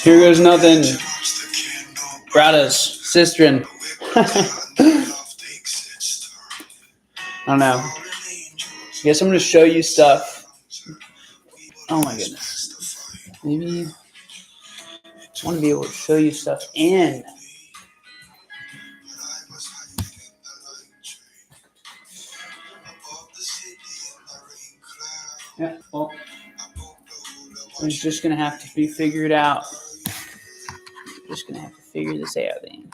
Here goes nothing. Bradas, Sistren. I don't know. I guess I'm going to show you stuff. Oh my goodness. Maybe I want to be able to show you stuff and yeah, well, it's just going to have to be figured out. Just going to have to figure this out then.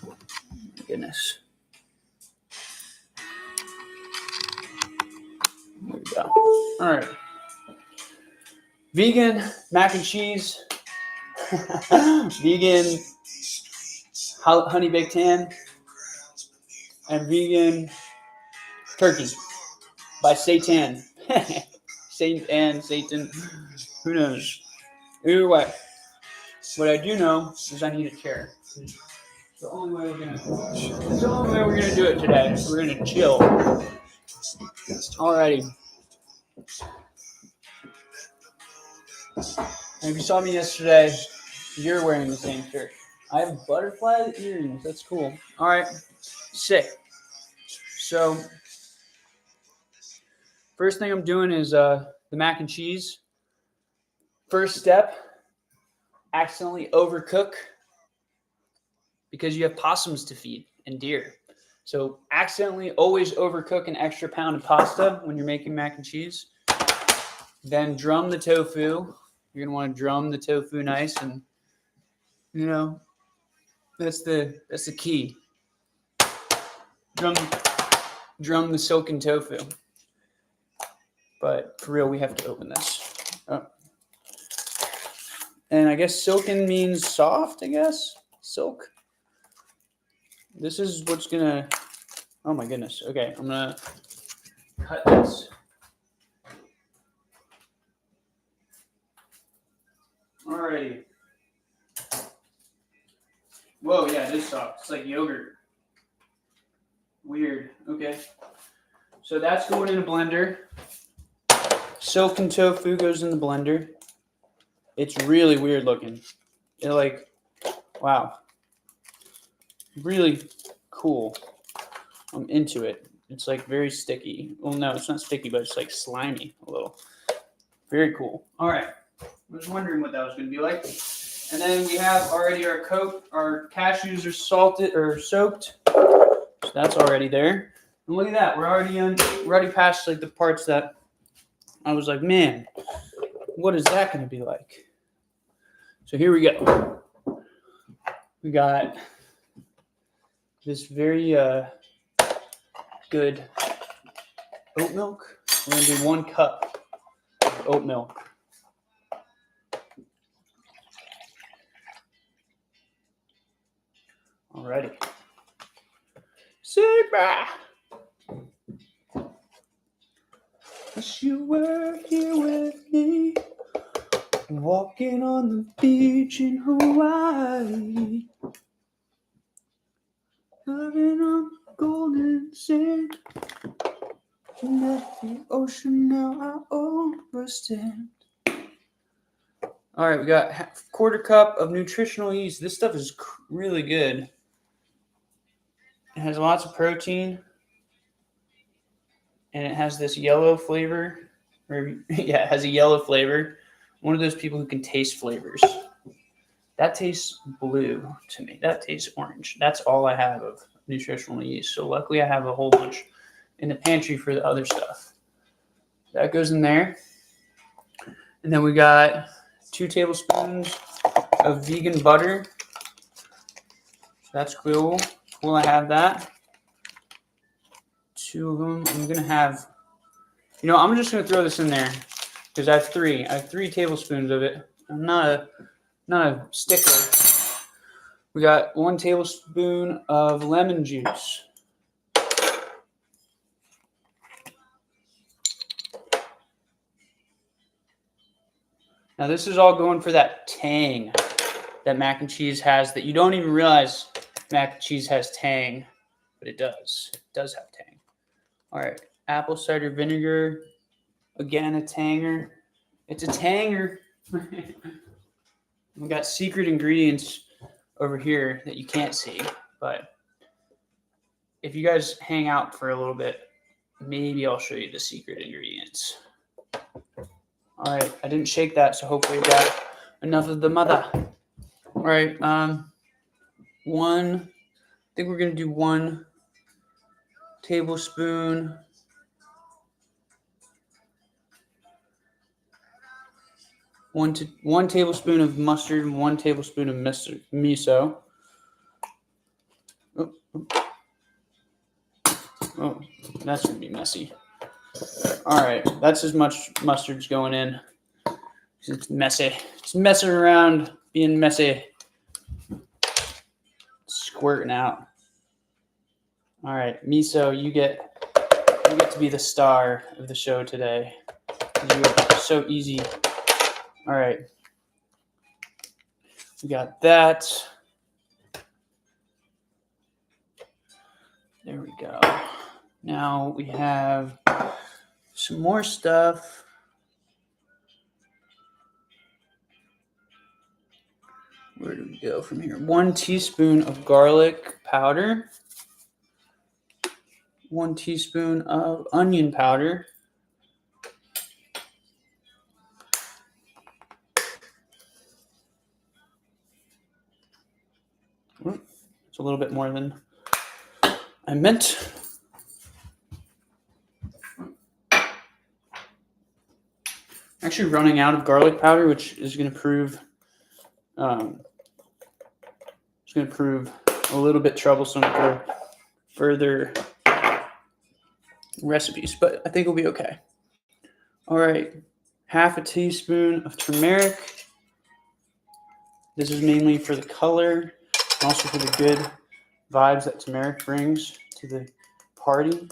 My goodness. There we go. All right. Vegan mac and cheese. Vegan honey baked ham. And vegan turkey by seitan. Seitan. Who knows? Either way, what I do know is I need a chair. It's the only way we're gonna do it today. We're gonna chill. Alrighty. And if you saw me yesterday, you're wearing the same shirt. I have butterfly earrings. That's cool. All right. Sick. So, first thing I'm doing is the mac and cheese. First step, accidentally overcook because you have possums to feed and deer. So, accidentally always overcook an extra pound of pasta when you're making mac and cheese. Then drum the tofu. You're going to want to drum the tofu nice and, you know, that's the key. Drum the silken tofu. But for real, we have to open this. Oh. And I guess silken means soft, I guess. Silk. This is what's going to... Oh, my goodness. Okay, I'm going to cut this. Alrighty. Whoa, yeah, it is soft. It's like yogurt. Weird. Okay. So that's going in a blender. Silken tofu goes in the blender. It's really weird looking. It like, wow. Really cool. I'm into it. It's like very sticky. Well, no, it's not sticky, but it's like slimy a little. Very cool. All right. I was wondering what that was going to be like. And then we have already our cashews are salted or soaked. So that's already there. And look at that. We're already past like the parts that I was like, man, what is that going to be like? So here we go. We got this very good oat milk. We're going to do 1 cup of oat milk. Alrighty. Sigma! Wish you were here with me, walking on the beach in Hawaii, loving on the golden sand, and at the ocean now I overstand. All right, we got 1/4 cup of nutritional yeast. This stuff is really good. It has lots of protein, and it has this yellow flavor. It has a yellow flavor. One of those people who can taste flavors. That tastes blue to me. That tastes orange. That's all I have of nutritional yeast. So luckily I have a whole bunch in the pantry for the other stuff. That goes in there. And then we got 2 tablespoons of vegan butter. That's cool. Cool, I have that. 2 of them. I'm going to have, I'm just going to throw this in there because I have 3. I have 3 tablespoons of it. I'm not a stickler. We got 1 tablespoon of lemon juice. Now this is all going for that tang that mac and cheese has that you don't even realize mac and cheese has tang, but it does. It does have tang. All right, apple cider vinegar. Again, a tanger. It's a tanger. We got secret ingredients over here that you can't see, but if you guys hang out for a little bit, maybe I'll show you the secret ingredients. All right, I didn't shake that, so hopefully I got enough of the mother. All right, I think we're gonna do 1 tablespoon. One tablespoon of mustard and 1 tablespoon of miso. Oh, that's gonna be messy. All right, that's as much mustard's going in. It's messy. It's messing around, being messy, squirting out. All right, miso, you get to be the star of the show today. You are so easy. All right, we got that. There we go. Now we have some more stuff. Where do we go from here? 1 teaspoon of garlic powder. 1 teaspoon of onion powder. It's a little bit more than I meant. Actually running out of garlic powder, which is going to prove a little bit troublesome for further recipes, but I think it'll be okay. All right, 1/2 teaspoon of turmeric. This is mainly for the color, and also for the good vibes that turmeric brings to the party.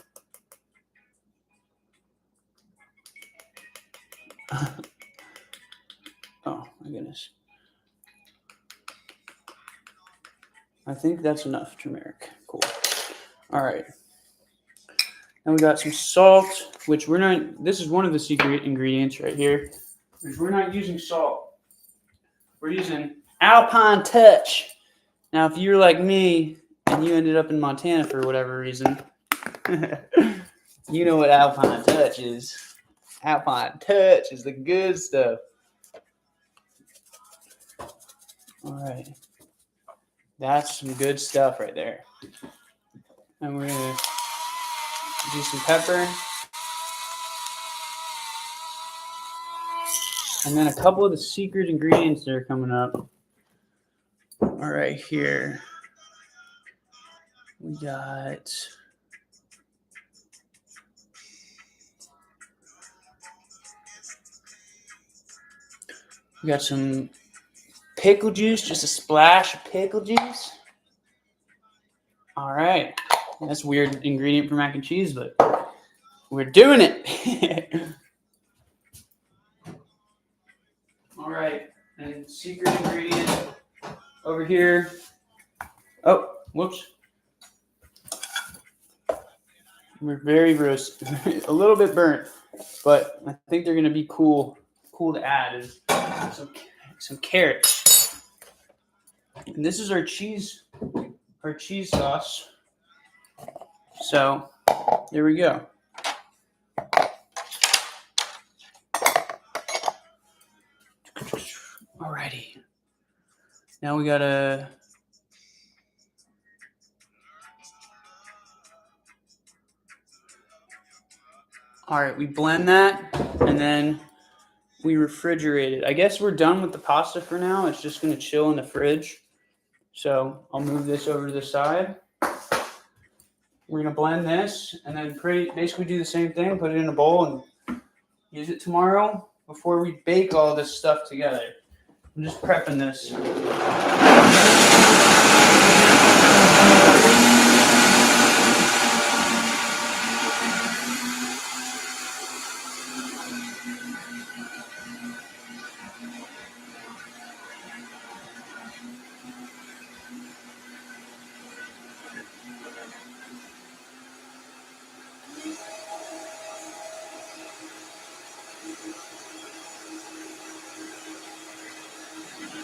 Oh my goodness. I think that's enough turmeric. Cool. All right. Now we got some salt, which we're not, this is one of the secret ingredients right here, which we're not using salt. We're using Alpine Touch. Now, if you're like me and you ended up in Montana for whatever reason, you know what Alpine Touch is. Alpine Touch is the good stuff. All right. That's some good stuff right there. And we're going to do some pepper. And then a couple of the secret ingredients that are coming up. All right, here. We got some pickle juice, just a splash of pickle juice. All right. That's a weird ingredient for mac and cheese, but we're doing it. All right. And secret ingredient over here. Oh, whoops. We're very roast, a little bit burnt, but I think they're going to be cool to add is some carrots. And this is our cheese sauce. So there we go. Alrighty. Now we gotta we blend that and then we refrigerate it. I guess we're done with the pasta for now. It's just gonna chill in the fridge. So I'll move this over to the side. We're gonna blend this and then basically do the same thing, put it in a bowl and use it tomorrow before we bake all this stuff together. I'm just prepping this.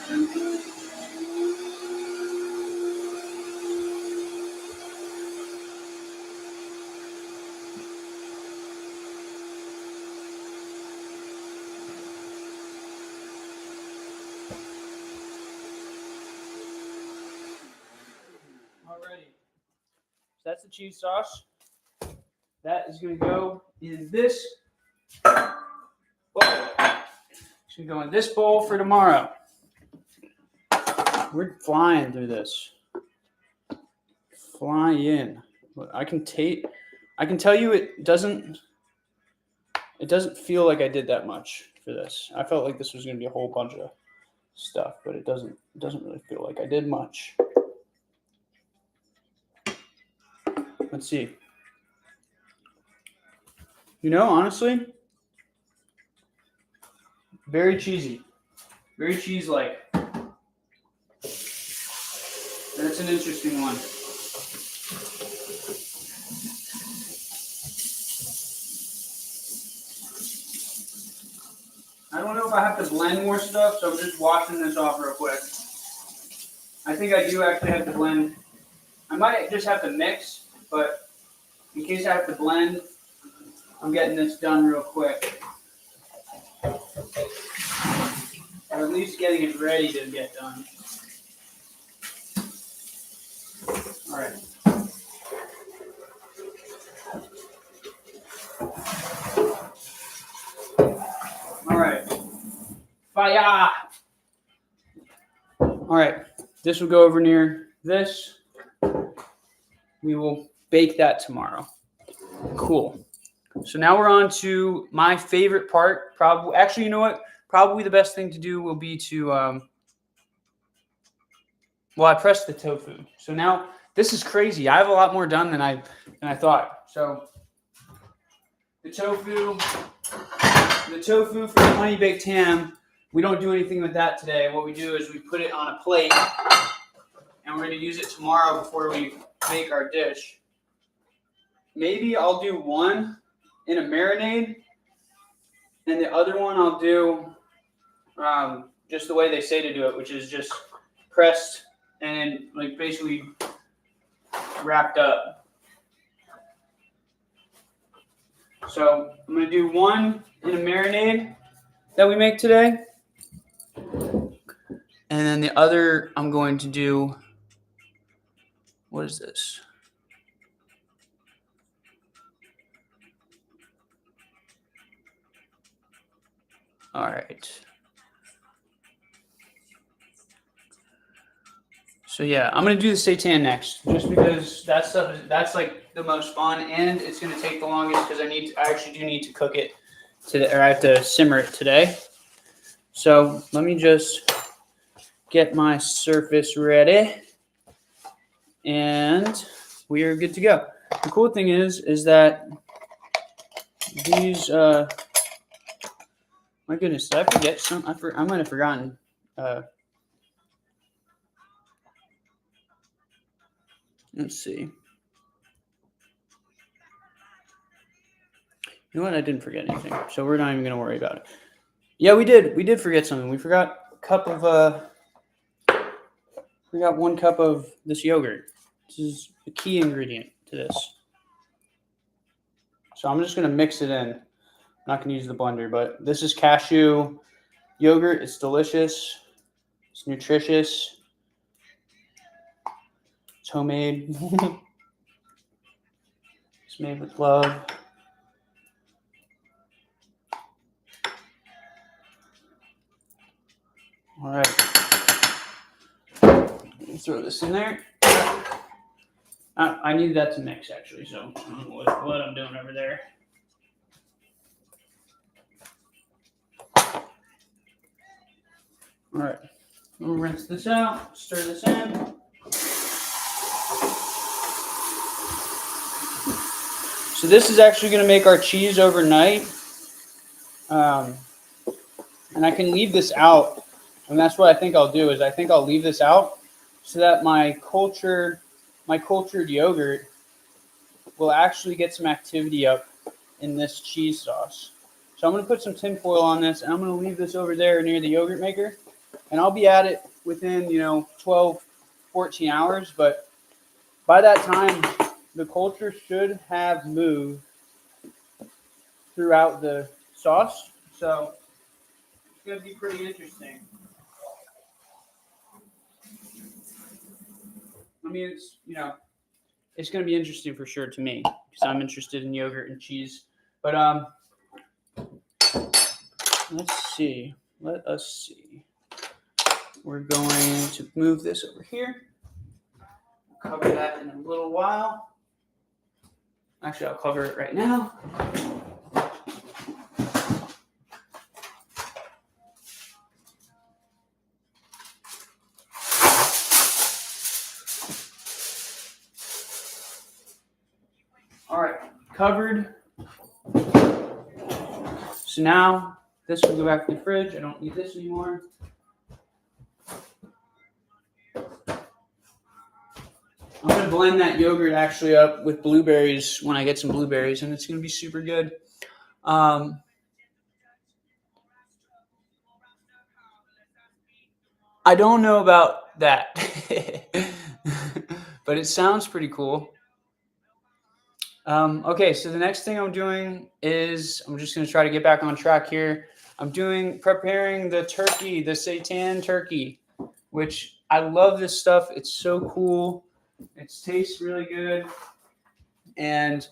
Alrighty. So that's the cheese sauce. That is going to go in this bowl. It's going to go in this bowl for tomorrow. We're flying through this. Flying. I can tell you it doesn't feel like I did that much for this. I felt like this was going to be a whole bunch of stuff, but it doesn't really feel like I did much. Let's see. You know, honestly, very cheesy. Very cheese-like. That's an interesting one. I don't know if I have to blend more stuff, so I'm just washing this off real quick. I think I do actually have to blend. I might just have to mix, but in case I have to blend, I'm getting this done real quick. Or at least getting it ready to get done. All right. All right. Fire! All right. This will go over near this. We will bake that tomorrow. Cool. So now we're on to my favorite part. Probably, actually, you know what? Probably the best thing to do will be to, well, I pressed the tofu. So now this is crazy. I have a lot more done than I thought. So the tofu for the honey baked ham, we don't do anything with that today. What we do is we put it on a plate, and we're going to use it tomorrow before we make our dish. Maybe I'll do one in a marinade, and the other one I'll do just the way they say to do it, which is just pressed and like basically wrapped up. So I'm going to do one in a marinade that we make today, and then the other I'm going to do, what is this? All right. So yeah, I'm gonna do the seitan next, just because that stuff that's like the most fun, and it's gonna take the longest because I actually do need to cook it today, or I have to simmer it today. So let me just get my surface ready, and we are good to go. The cool thing is that these my goodness, did I forget some? I might have forgotten. Let's see. You know what? I didn't forget anything, so we're not even going to worry about it. Yeah, we did. We did forget something. We forgot a cup of. We got 1 cup of this yogurt. This is the key ingredient to this. So I'm just going to mix it in. I'm not going to use the blender, but this is cashew yogurt. It's delicious. It's nutritious. It's homemade. It's made with love. All right. Throw this in there. I need that to mix, actually, so I don't know what I'm doing over there. All right. We'll rinse this out, stir this in. So this is actually going to make our cheese overnight. And I can leave this out. And that's what I think I'll do, is I think I'll leave this out so that my cultured yogurt will actually get some activity up in this cheese sauce. So I'm going to put some tin foil on this, and I'm going to leave this over there near the yogurt maker. and I'll be at it within 12, 14 hours. But by that time, the culture should have moved throughout the sauce. So it's going to be pretty interesting. I mean, it's going to be interesting for sure to me because I'm interested in yogurt and cheese. But let's see. Let us see. We're going to move this over here. Cover that in a little while. Actually, I'll cover it right now. All right, covered. So now this will go back in the fridge. I don't need this anymore. I'm going to blend that yogurt actually up with blueberries when I get some blueberries, and it's going to be super good. I don't know about that, but it sounds pretty cool. Okay, so the next thing I'm doing is I'm just going to try to get back on track here. I'm preparing the turkey, the seitan turkey, which I love this stuff. It's so cool. It tastes really good. And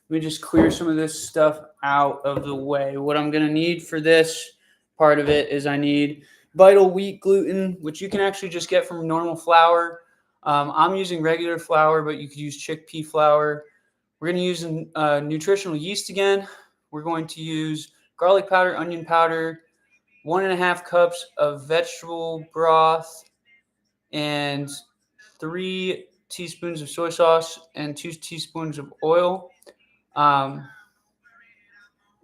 let me just clear some of this stuff out of the way. What I'm going to need for this part of it is I need vital wheat gluten, which you can actually just get from normal flour. I'm using regular flour, but you could use chickpea flour. We're going to use nutritional yeast again. We're going to use garlic powder, onion powder, 1.5 cups of vegetable broth, and 3 teaspoons of soy sauce and 2 teaspoons of oil.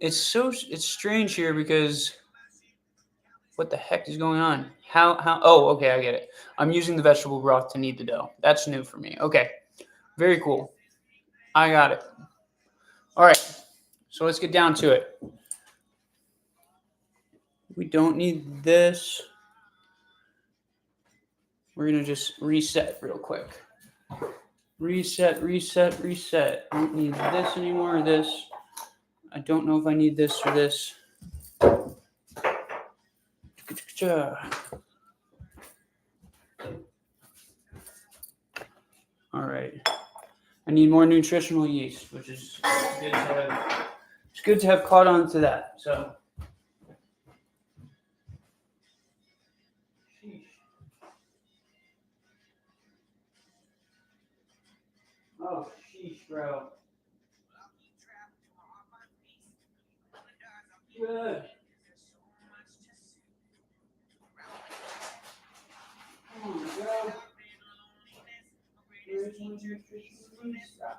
It's strange here because what the heck is going on? Oh, okay, I get it. I'm using the vegetable broth to knead the dough. That's new for me. Okay, very cool. I got it. All right, so let's get down to it. We don't need this. We're going to just reset real quick. Reset. I don't need this anymore or this. I don't know if I need this or this. All right. I need more nutritional yeast, which is good to have. It's good to have caught on to that. So. Oh, sheesh, bro. Good. Come on, bro. Here's one nutritional yeast. Got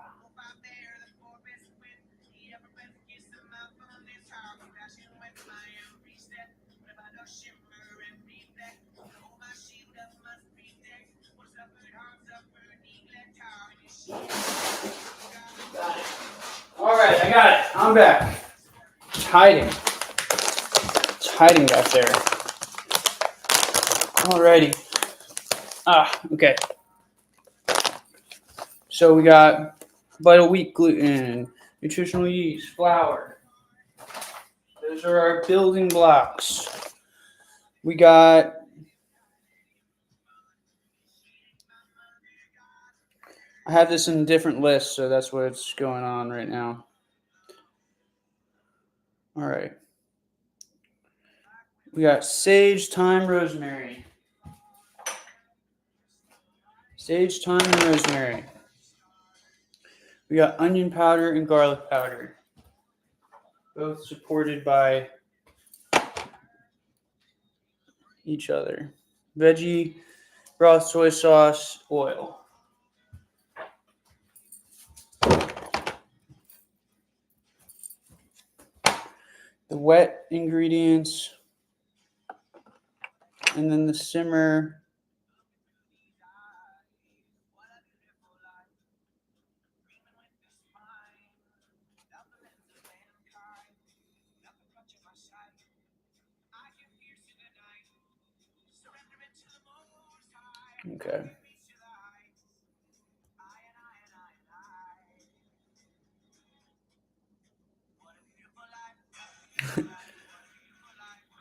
it. All right, I got it. I'm back. It's hiding. It's hiding back there. Alrighty. Okay. So we got vital wheat gluten, nutritional yeast, flour. Those are our building blocks. We got I have this in a different list, so that's what's going on right now. All right. We got sage, thyme, rosemary. Sage, thyme, and rosemary. We got onion powder and garlic powder. Both supported by each other. Veggie, broth, soy sauce, oil. The wet ingredients, and then the simmer. Okay.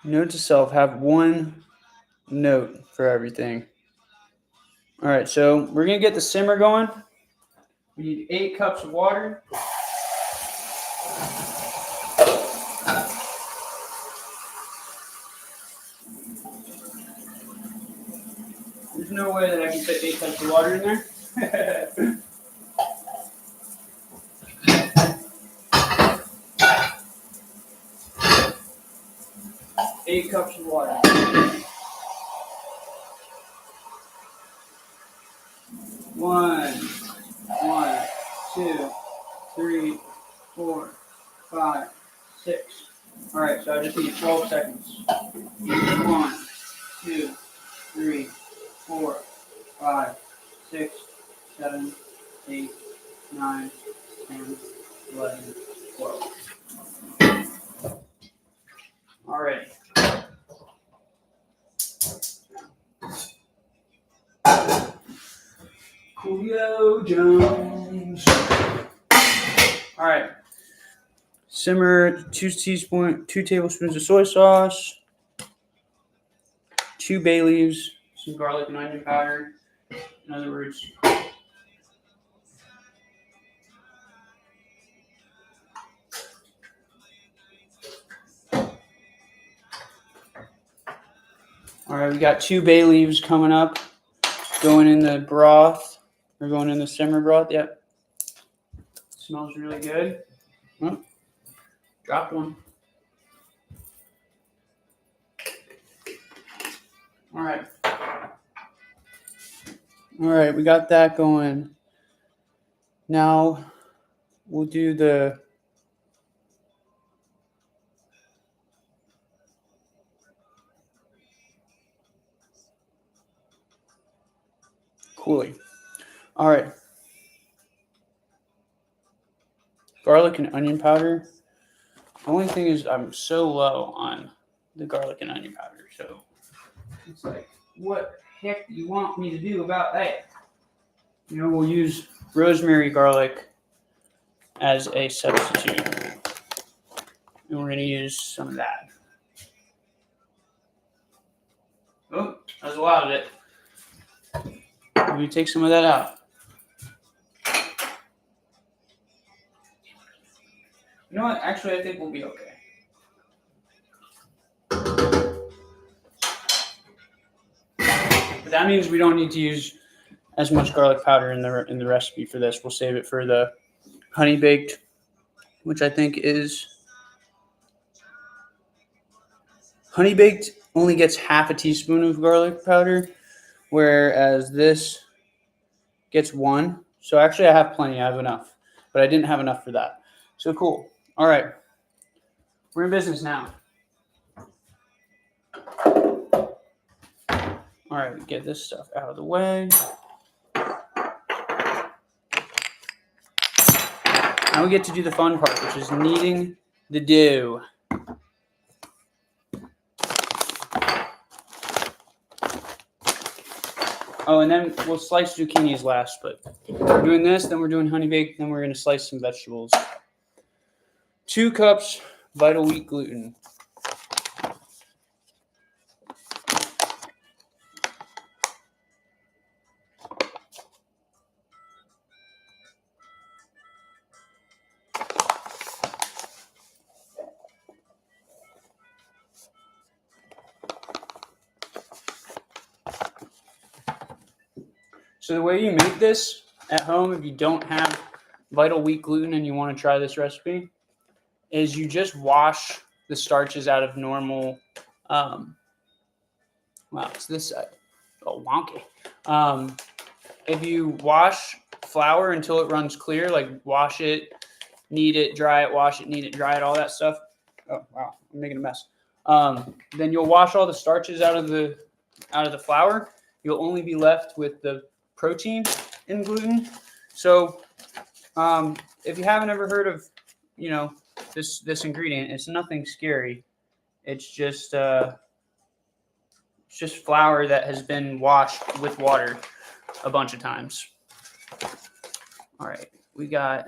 Note to self, have one note for everything. All right, so we're going to get the simmer going. We need 8 cups of water. There's no way that I can fit 8 cups of water in there. 8 cups of water. 1, 2, 3, 4, 5, 6. All right, so I just need 12 seconds. 1, 2, 3, 4, 5, 6, 7, 8, 9, 10, 11, 12. All right. Coolio Jones. All right. Simmer 2 tablespoons of soy sauce, 2 bay leaves, some garlic and onion powder. In other words, all right, we got 2 bay leaves coming up, going in the broth, or going in the simmer broth. Yep. Smells really good. Oh, dropped one. All right. All right, we got that going. Now we'll do the cooling. All right. Garlic and onion powder. The only thing is I'm so low on the garlic and onion powder, so it's like, what the heck do you want me to do about that? You know, we'll use rosemary garlic as a substitute. And we're going to use some of that. Oh, that was a lot of it. Let me take some of that out. You know what? Actually, I think we'll be okay. But that means we don't need to use as much garlic powder in the recipe for this. We'll save it for the honey baked, which I think is honey baked only gets half a teaspoon of garlic powder, whereas this gets 1. So actually I have plenty. I have enough, but I didn't have enough for that. So cool. All right. We're in business now. All right, get this stuff out of the way. Now we get to do the fun part, which is kneading the dough. Oh, and then we'll slice zucchinis last, but we're doing this, then we're doing honey baked, then we're going to slice some vegetables. 2 cups vital wheat gluten. So the way you make this at home, if you don't have vital wheat gluten and you want to try this recipe, is you just wash the starches out of normal. Wow, it's this side. Oh, wonky. If you wash flour until it runs clear, like wash it, knead it, dry it, wash it, knead it, dry it, all that stuff. Oh wow, I'm making a mess. Then you'll wash all the starches out of the flour. You'll only be left with the protein in gluten. So if you haven't ever heard of, this ingredient, it's nothing scary. It's just It's just flour that has been washed with water a bunch of times. All right, we got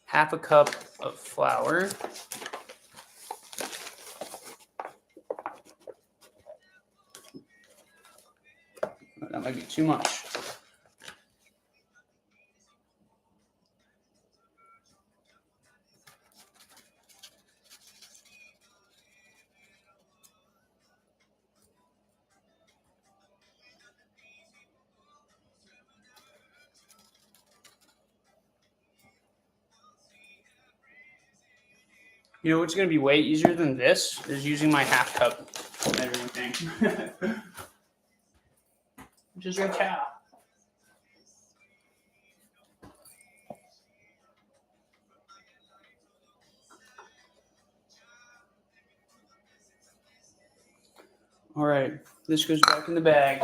half a cup of flour. That might be too much. You know what's going to be way easier than this is using my half cup measuring thing. Which is your cow. All right, this goes back in the bag.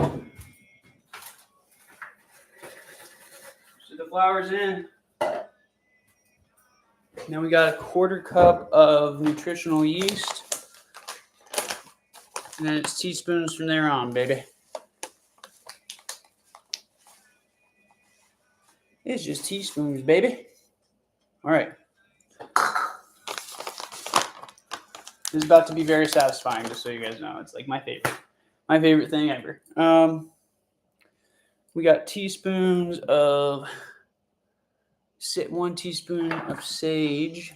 So the flour's in. Now we got a quarter cup of nutritional yeast. And then it's teaspoons from there on, baby. It's just teaspoons, baby. All right. This is about to be very satisfying, just so you guys know. It's like my favorite thing ever. We got teaspoons of 1 teaspoon of sage.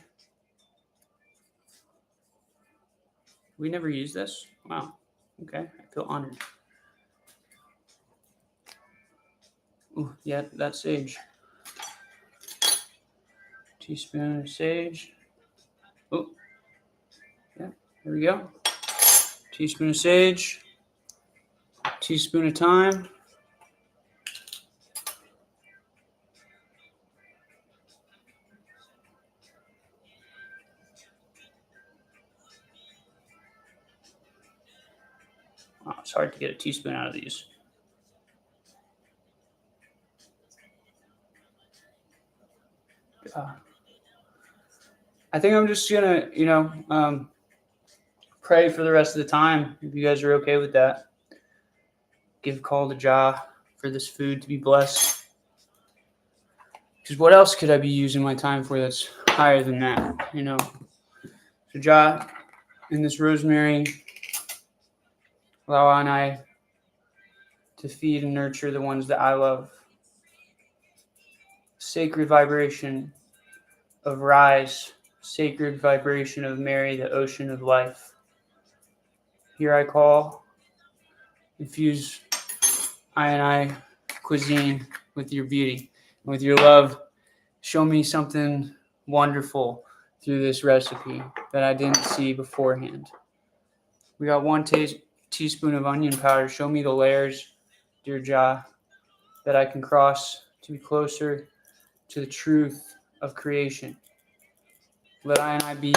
We never use this. Wow. Okay, I feel honored. Oh, yeah, that's sage. Teaspoon of sage. Oh, yeah, there we go. Teaspoon of sage. Teaspoon of thyme. Wow, it's hard to get a teaspoon out of these. I think I'm just gonna, pray for the rest of the time. If you guys are okay with that, give a call to Jah for this food to be blessed. Because what else could I be using my time for that's higher than that, So Jah, in this rosemary, allow I to feed and nurture the ones that I love. Sacred vibration of rise, sacred vibration of Mary, the ocean of life. Here I call, infuse I cuisine with your beauty, with your love. Show me something wonderful through this recipe that I didn't see beforehand. We got 1 teaspoon of onion powder. Show me the layers, dear Jah, that I can cross to be closer to the truth of creation. Let I be.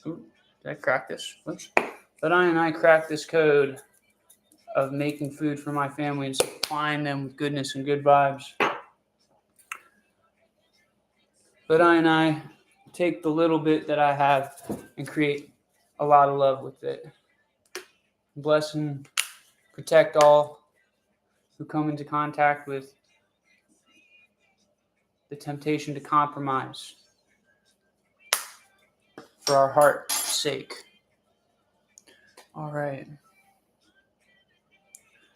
Ooh, did I crack this? Oops. Let I crack this code of making food for my family and supplying them with goodness and good vibes. Let I take the little bit that I have and create a lot of love with it. Bless and protect all who come into contact with the temptation to compromise for our heart's sake. All right.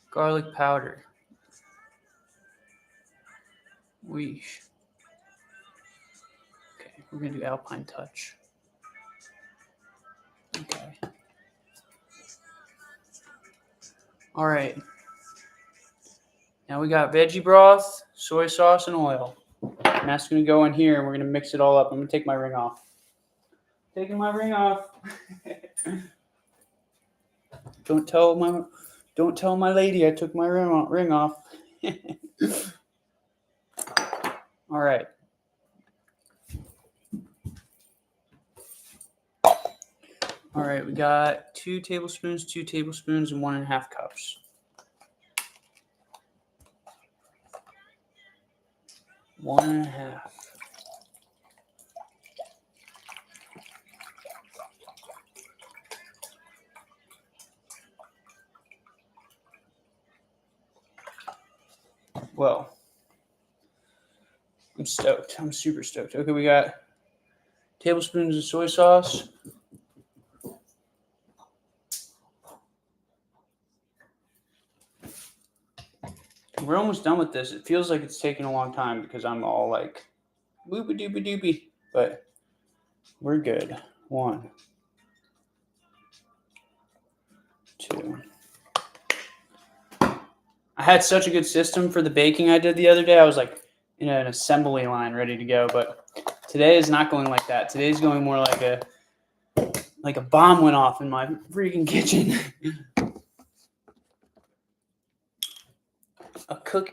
Garlic powder. Okay, we're going to do Alpine Touch. Okay. All right. Now we got veggie broth, soy sauce, and oil. And that's going to go in here, and we're going to mix it all up. I'm going to take my ring off. Taking my ring off. Don't tell my lady I took my ring off. All right. All right, we got 2 tablespoons, and 1.5 cups. 1.5. Well, I'm stoked. I'm super stoked. Okay, we got tablespoons of soy sauce. We're almost done with this. It feels like it's taking a long time because I'm all like boopy doopy doopy, but we're good. 1, 2. I had such a good system for the baking I did the other day. I was like in an assembly line ready to go, but today is not going like that. Today's going more like a bomb went off in my freaking kitchen.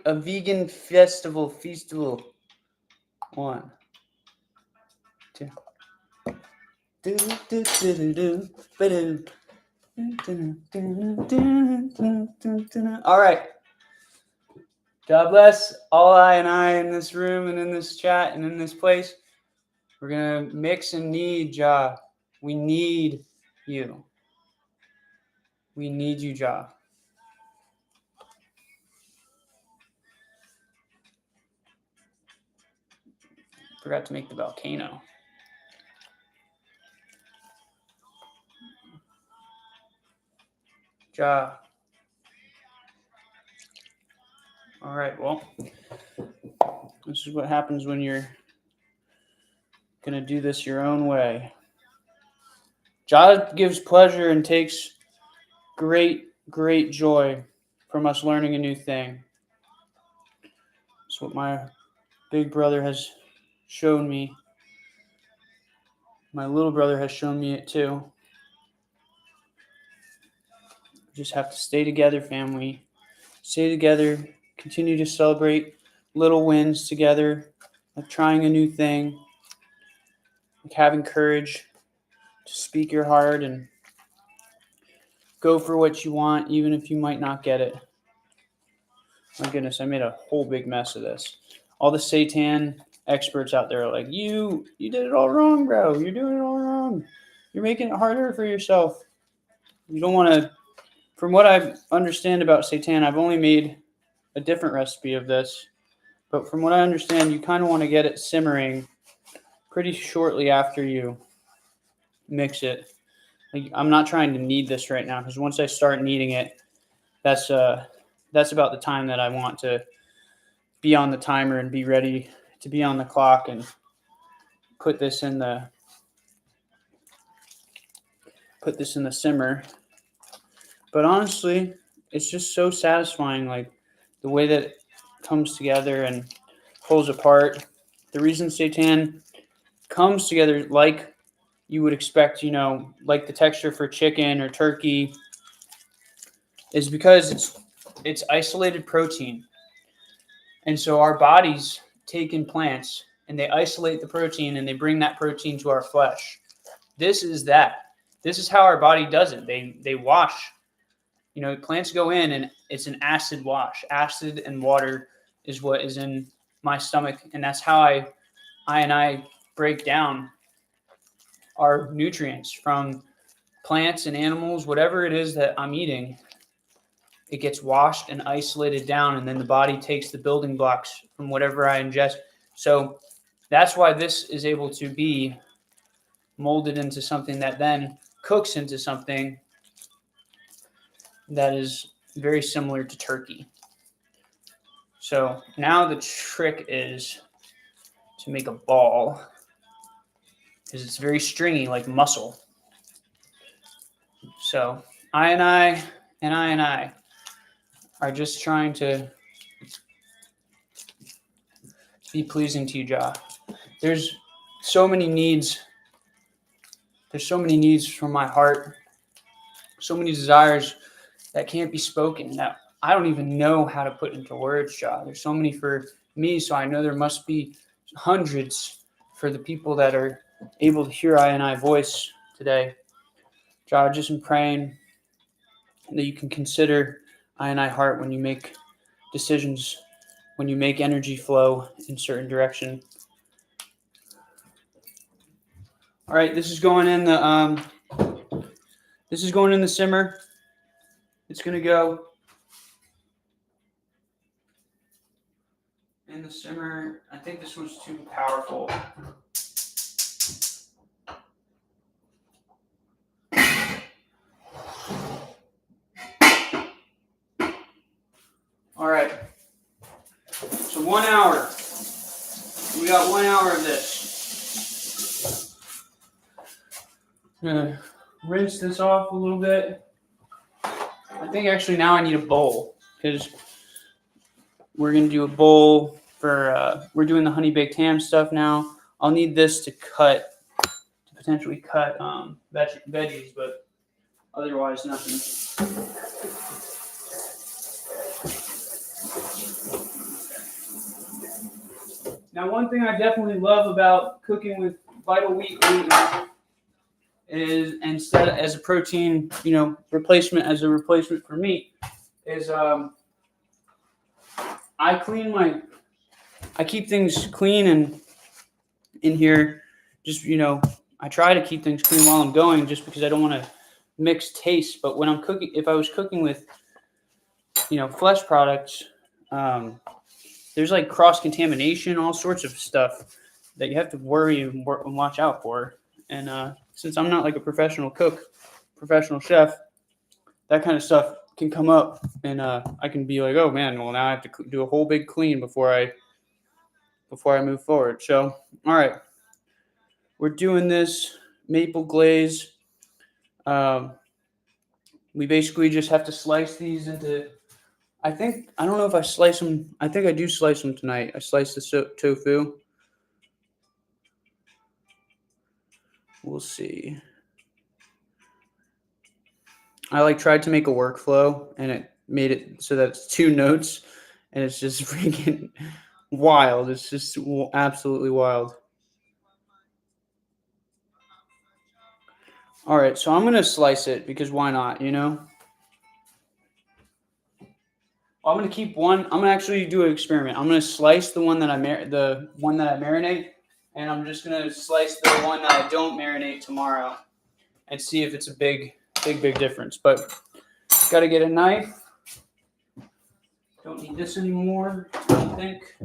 A vegan festival. 1, 2. All right. God bless all I and I in this room and in this chat and in this place. We're going to mix and knead, Ja. We need you. We need you, Ja. Forgot to make the volcano. Ja. All right, well, this is what happens when you're going to do this your own way. Ja gives pleasure and takes great, great joy from us learning a new thing. It's what my big brother has shown me. My little brother has shown me it too. We just have to stay together, family. Stay together. Continue to celebrate little wins together, like trying a new thing, like having courage to speak your heart and go for what you want, even if you might not get it. My goodness, I made a whole big mess of this. All the seitan experts out there are like, you did it all wrong, bro. You're doing it all wrong. You're making it harder for yourself. You don't want to. From what I understand about seitan, I've only made a different recipe of this. But from what I understand, you kind of want to get it simmering pretty shortly after you mix it. Like, I'm not trying to knead this right now because once I start kneading it, that's about the time that I want to be on the timer and be ready to be on the clock and put this in the simmer. But honestly, it's just so satisfying, like the way that it comes together and pulls apart. The reason seitan comes together like you would expect, like the texture for chicken or turkey, is because it's isolated protein. And so our bodies take in plants and they isolate the protein and they bring that protein to our flesh. This is that. This is how our body does it. They wash. Plants go in and it's an acid wash. Acid and water is what is in my stomach, and that's how I break down our nutrients from plants and animals, whatever it is that I'm eating. It gets washed and isolated down, and then the body takes the building blocks from whatever I ingest. So that's why this is able to be molded into something that then cooks into something that is very similar to turkey. So now the trick is to make a ball, because it's very stringy like muscle. So I and I are just trying to be pleasing to you, Ja. There's so many needs. There's so many needs from my heart. So many desires that can't be spoken, that I don't even know how to put into words, Ja. There's so many for me, so I know there must be hundreds for the people that are able to hear I and I voice today. Ja, I just am praying that you can consider I and I heart when you make decisions, when you make energy flow in certain direction. All right, this is going in the simmer. It's going to go in the simmer. I think this one's too powerful. All right. So 1 hour. We got 1 hour of this. I'm gonna rinse this off a little bit. I think actually now I need a bowl because we're gonna do a bowl for we're doing the honey baked ham stuff now. I'll need this to potentially cut veggies, but otherwise nothing. Now, one thing I definitely love about cooking with Vital Wheat gluten is, instead as a protein, replacement for meat, is I keep things clean and in here. Just I try to keep things clean while I'm going, just because I don't want to mix tastes. But when I'm cooking, if I was cooking with flesh products, there's like cross-contamination, all sorts of stuff that you have to worry and watch out for. And since I'm not like a professional cook, professional chef, that kind of stuff can come up, and I can be like, oh man, well now I have to do a whole big clean before I move forward. So, all right, we're doing this maple glaze. We basically just have to slice these into. I don't know if I slice them. I think I do slice them tonight. I slice the tofu. We'll see. I tried to make a workflow, and it made it so that it's 2 notes, and it's just freaking wild. It's just absolutely wild. All right, so I'm gonna slice it because why not? I'm gonna keep one. I'm gonna actually do an experiment. I'm gonna slice the one that I marinate, and I'm just gonna slice the one that I don't marinate tomorrow, and see if it's a big difference. But gotta get a knife. Don't need this anymore, I don't think.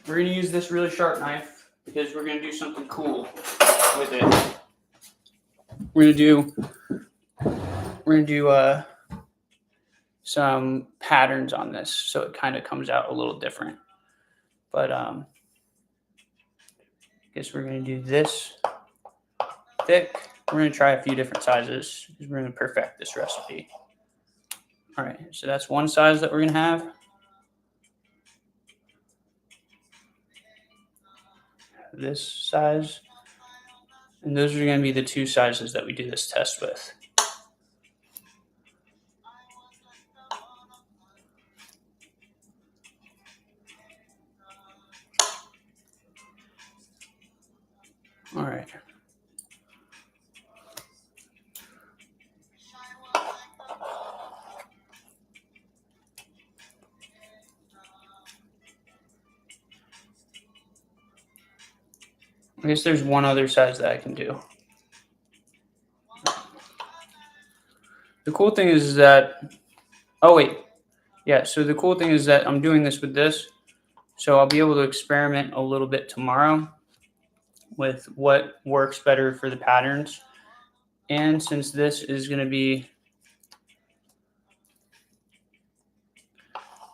We're gonna use this really sharp knife because we're gonna do something cool with it. We're gonna do some patterns on this, so it kind of comes out a little different. But I guess we're gonna do this thick. We're gonna try a few different sizes because we're gonna perfect this recipe. All right, so that's one size that we're gonna have. This size, and those are going to be the 2 sizes that we do this test with. All right. I guess there's one other size that I can do. The cool thing is that, oh wait, yeah, so the cool thing is that I'm doing this with this, so I'll be able to experiment a little bit tomorrow with what works better for the patterns. And since this is going to be,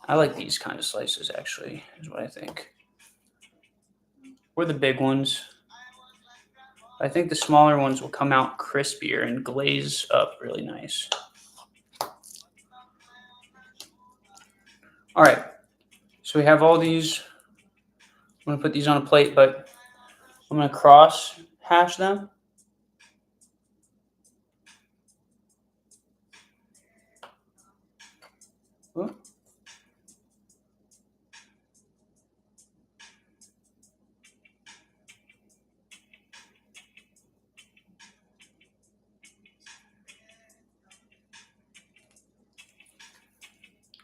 I like these kind of slices actually, is what I think. Or the big ones. I think the smaller ones will come out crispier and glaze up really nice. All right, so we have all these. I'm gonna put these on a plate, but I'm gonna cross hash them. Ooh.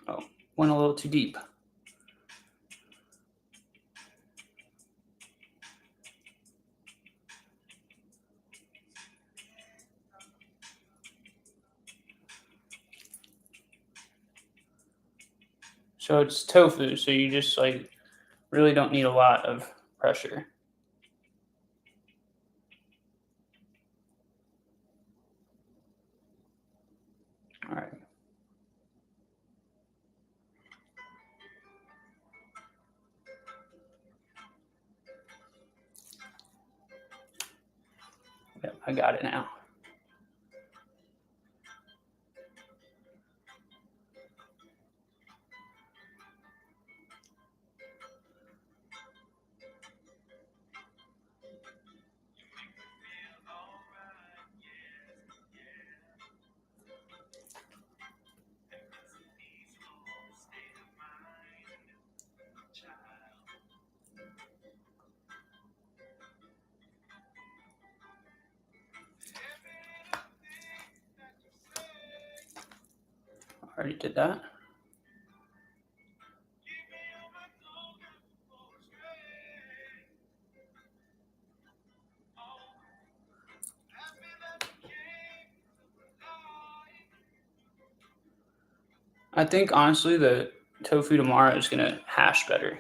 Oh, went a little too deep. So it's tofu, so you just like really don't need a lot of pressure. All right. Yep, I got it now. Already did that. I think honestly the tofu tomorrow is gonna hash better.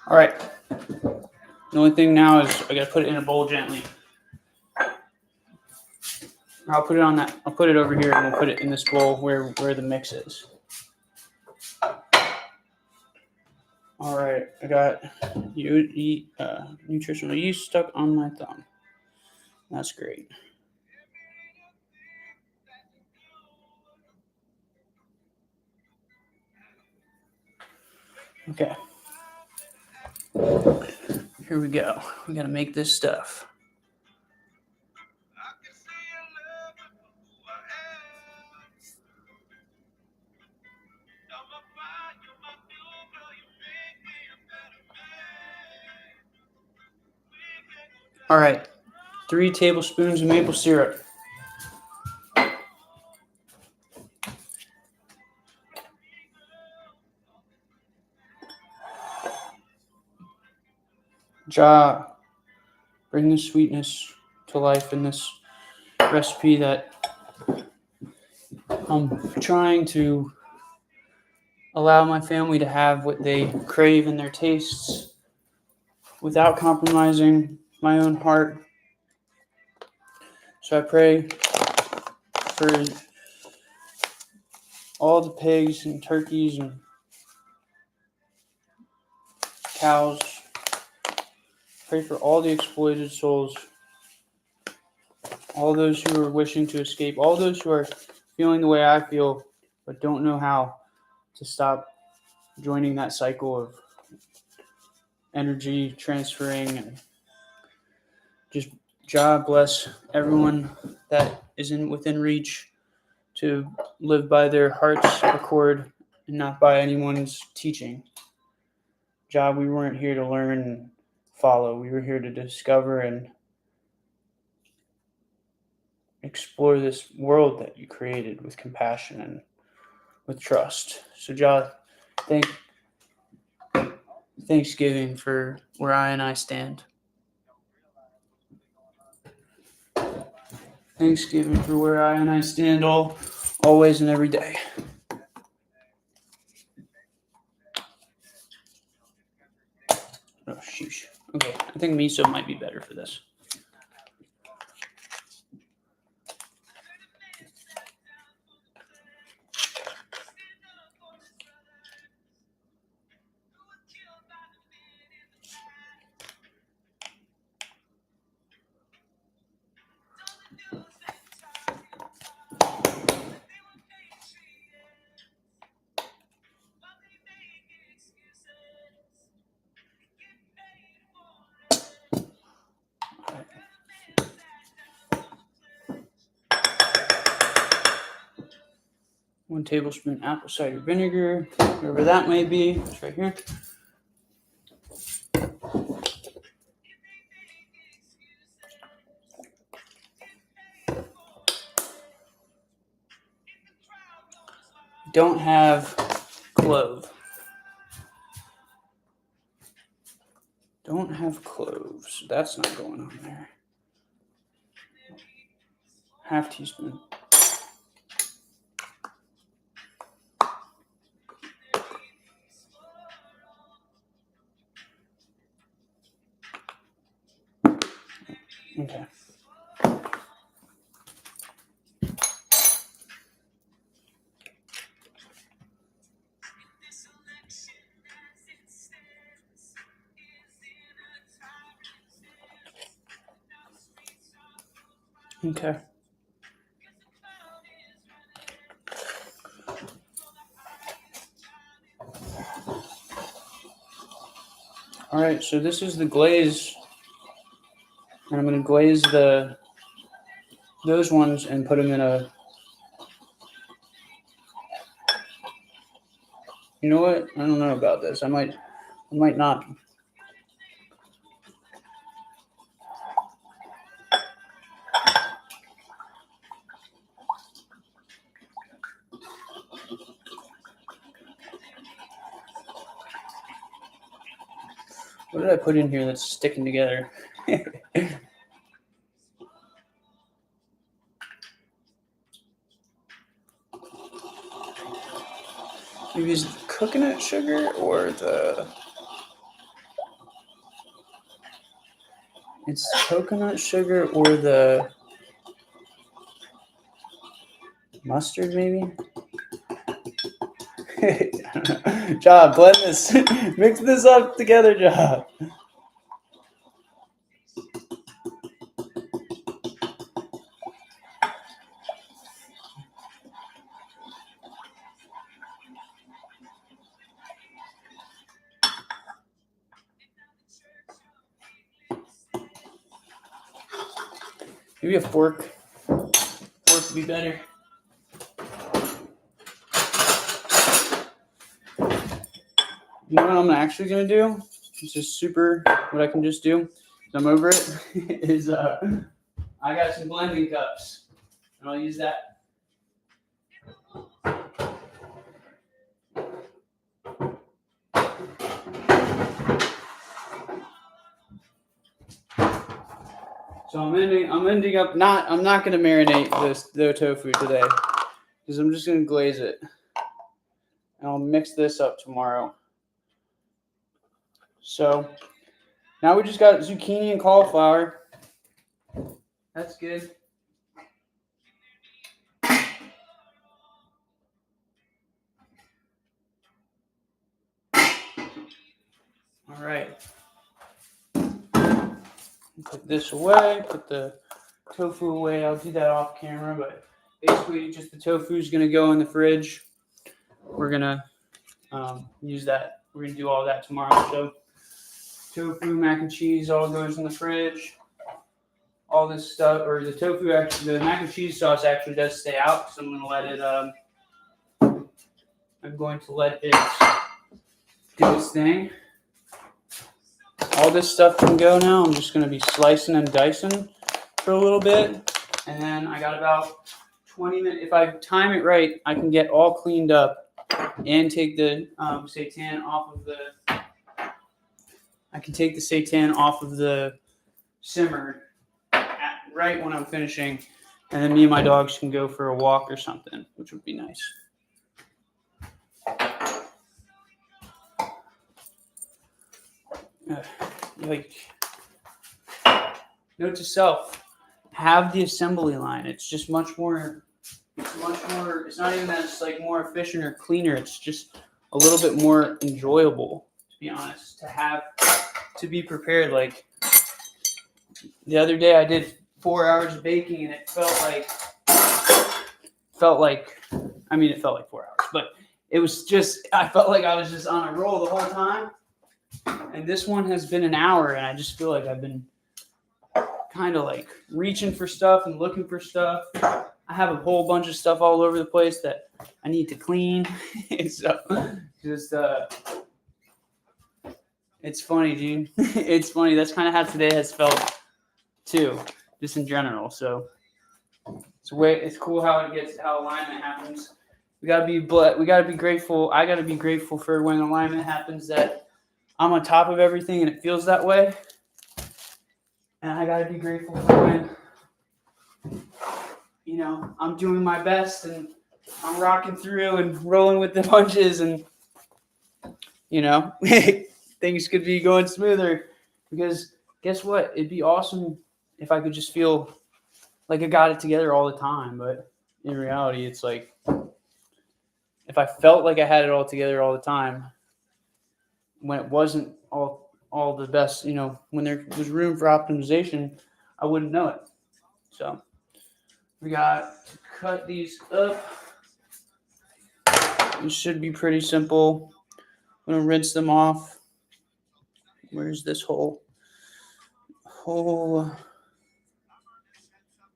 All right. The only thing now is I gotta put it in a bowl gently. I'll put it on that. I'll put it over here, and we'll put it in this bowl where the mix is. All right, I got nutritional yeast stuck on my thumb. That's great. Okay. Here we go. We gotta make this stuff. All right. 3 tablespoons of maple syrup. Ja, bring the sweetness to life in this recipe that I'm trying to allow my family to have what they crave in their tastes without compromising my own heart. So I pray for all the pigs and turkeys and cows. Pray for all the exploited souls, all those who are wishing to escape, all those who are feeling the way I feel but don't know how to stop joining that cycle of energy transferring. And just God bless everyone that is within reach to live by their heart's accord and not by anyone's teaching. God, we weren't here to learn and follow. We were here to discover and explore this world that you created with compassion and with trust. So, John, Thanksgiving for where I stand. Thanksgiving for where I stand always and every day. Oh, sheesh. Okay, I think miso might be better for this. 1 tablespoon apple cider vinegar, whatever that may be. It's right here. Don't have clove. Don't have cloves. That's not going on there. 1/2 teaspoon. Okay. Okay. All right, so this is the glaze, and I'm going to glaze those ones and put them in a. You know what? I don't know about this. I might not. What did I put in here that's sticking together? Maybe is it coconut sugar or the... It's coconut sugar or the mustard, maybe? I don't know. Job, blend this. Mix this up together, Job. Maybe a fork. Fork would be better. You know what I'm actually going to do? It's just super, what I can just do, I'm over it, is I got some blending cups, and I'll use that. So I'm ending up I'm not going to marinate the tofu today, because I'm just going to glaze it. And I'll mix this up tomorrow. So now we just got zucchini and cauliflower. That's good. All right. Put this away, put the tofu away. I'll do that off camera, but basically just the tofu is going to go in the fridge. We're going to use that. We're going to do all that tomorrow. So tofu, mac and cheese all goes in the fridge. All this stuff, or the tofu, actually, the mac and cheese sauce actually does stay out, so I'm going to let it do its thing. All this stuff can go now. I'm just going to be slicing and dicing for a little bit. And then I got about 20 minutes. If I time it right, I can get all cleaned up and take the seitan off of the... I can take the seitan off of the simmer right when I'm finishing. And then me and my dogs can go for a walk or something, which would be nice. Note to self, have the assembly line. It's just much more, it's not even that it's like more efficient or cleaner. It's just a little bit more enjoyable, to be honest, to be prepared. Like the other day I did 4 hours of baking, and it felt like 4 hours, but it was just, I felt like I was just on a roll the whole time. And this one has been an hour, and I just feel like I've been kind of like reaching for stuff and looking for stuff. I have a whole bunch of stuff all over the place that I need to clean. So just it's funny, dude. It's funny. That's kind of how today has felt too, just in general. So it's cool how alignment happens. We gotta be grateful. I gotta be grateful for when alignment happens, that I'm on top of everything and it feels that way. And I gotta be grateful for when, I'm doing my best and I'm rocking through and rolling with the punches, and things could be going smoother. Because guess what? It'd be awesome if I could just feel like I got it together all the time. But in reality, it's like, if I felt like I had it all together all the time, when it wasn't all the best, when there was room for optimization, I wouldn't know it. So we got to cut these up. It should be pretty simple. I'm gonna rinse them off. Where's this hole?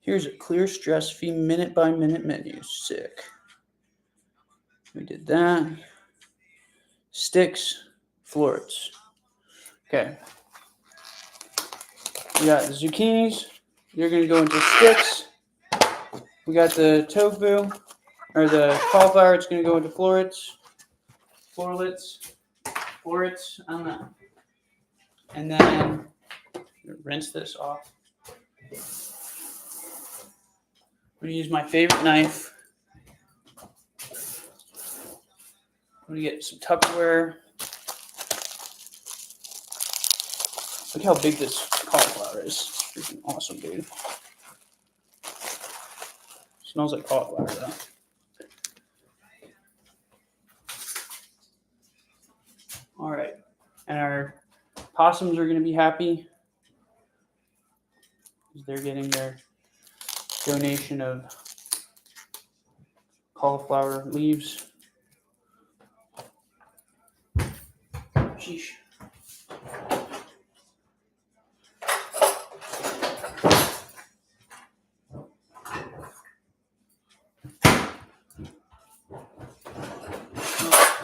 Here's a clear, stress-free, minute-by-minute menu. Sick. We did that. Sticks, florets. Okay. We got the zucchinis. They're gonna go into sticks. We got the tofu, or the cauliflower. It's gonna go into florets. Florets. I don't know. And then rinse this off. I'm gonna use my favorite knife. I'm gonna get some Tupperware. Look how big this cauliflower is. It's freaking awesome, dude. Smells like cauliflower though. All right, and our possums are gonna be happy because they're getting their donation of cauliflower leaves. Sheesh.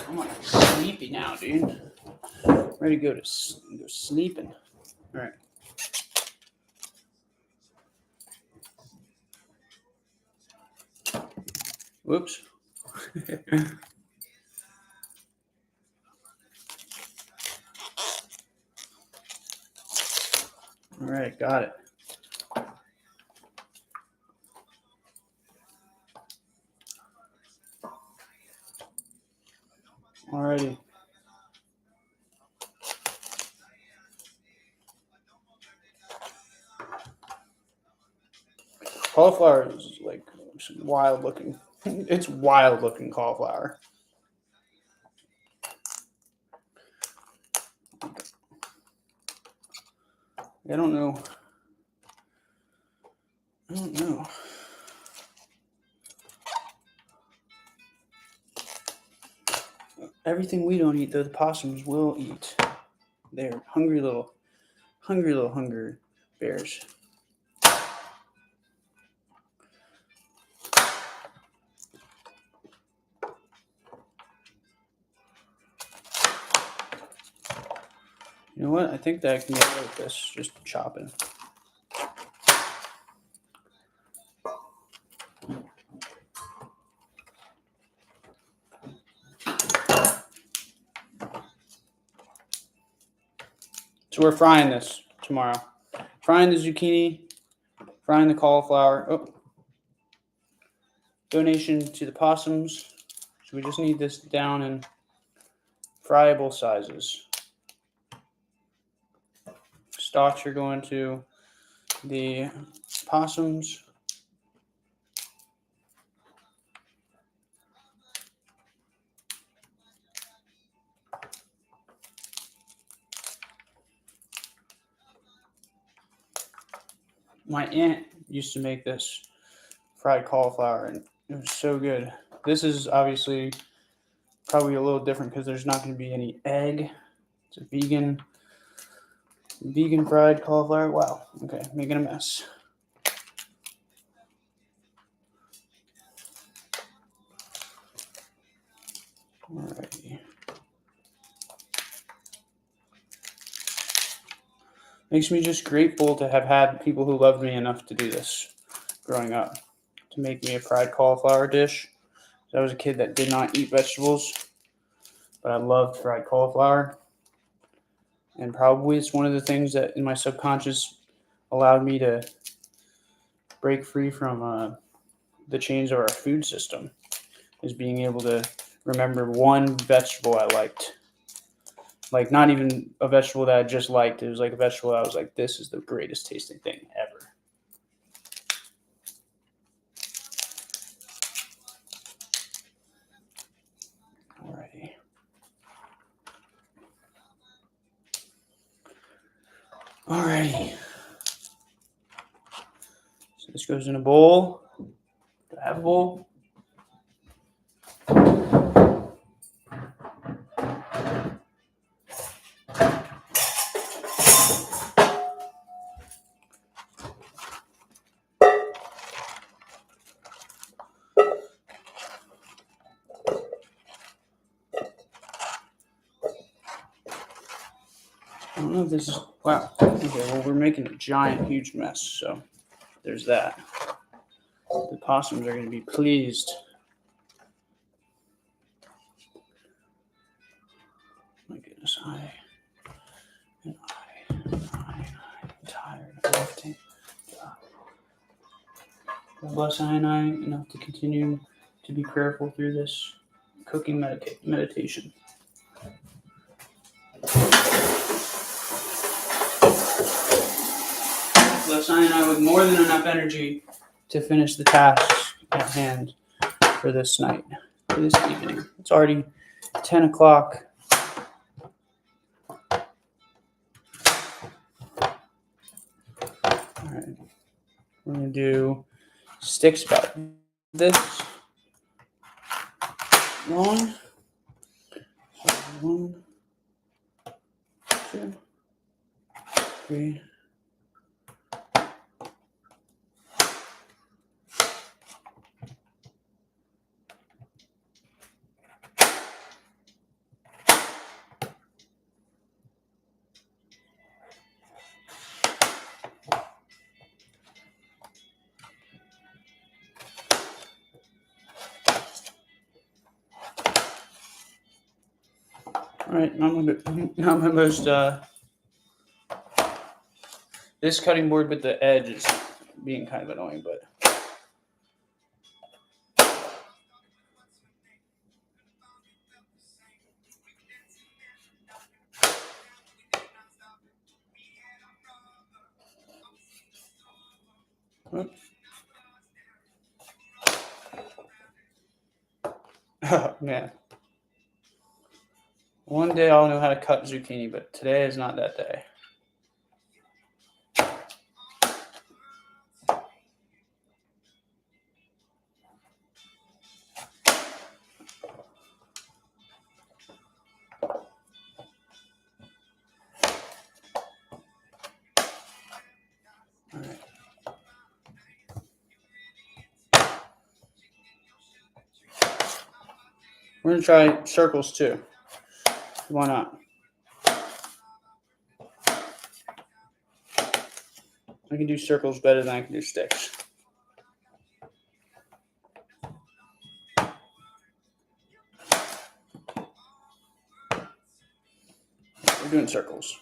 I'm like sleepy now, dude. Ready to go sleeping. All right. Whoops. All right, got it. Alrighty. Cauliflower is like wild looking. It's wild looking cauliflower. I don't know. Everything we don't eat, though, the possums will eat. They're hungry little bears. You know what? I think that I can get away with this, just chopping. So we're frying this tomorrow. Frying the zucchini, frying the cauliflower. Oh. Donation to the possums. So we just need this down in friable sizes. Stalks are going to the possums. My aunt used to make this fried cauliflower, and it was so good. This is obviously probably a little different because there's not going to be any egg. It's a vegan fried cauliflower. Wow. Okay, making a mess. Makes me just grateful to have had people who loved me enough to do this growing up, to make me a fried cauliflower dish. I was a kid that did not eat vegetables, but I loved fried cauliflower. And probably it's one of the things that in my subconscious allowed me to break free from the chains of our food system, is being able to remember one vegetable I liked. Like, not even a vegetable that I just liked. It was like a vegetable that I was like, this is the greatest tasting thing ever. Alrighty. Alrighty. So this goes in a bowl. Do I have a bowl? I don't know if this is, wow. Okay, well, we're making a giant, huge mess, so there's that. The possums are going to be pleased. My goodness, I'm tired of lifting. God bless I and I enough to continue to be prayerful through this cooking meditation. Bless I and I with more than enough energy to finish the tasks at hand for this night, for this evening. It's already 10 o'clock. All right, we're going to do sticks about this long. 1, 2, 3. All right, not my most. This cutting board with the edge is being kind of annoying, but. Oh, man. One day I'll know how to cut zucchini, but today is not that day. All right. We're going to try circles too. Why not? I can do circles better than I can do sticks. We're doing circles.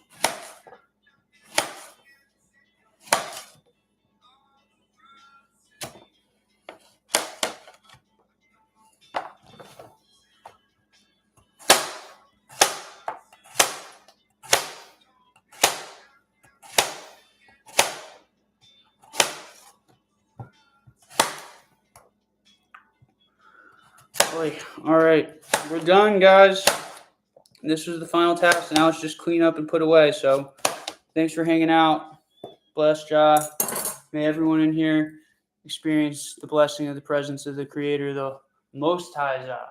All right, we're done, guys. This was the final task. Now let's just clean up and put away. So thanks for hanging out. Bless Jah. May everyone in here experience the blessing of the presence of the Creator, the Most High Jah.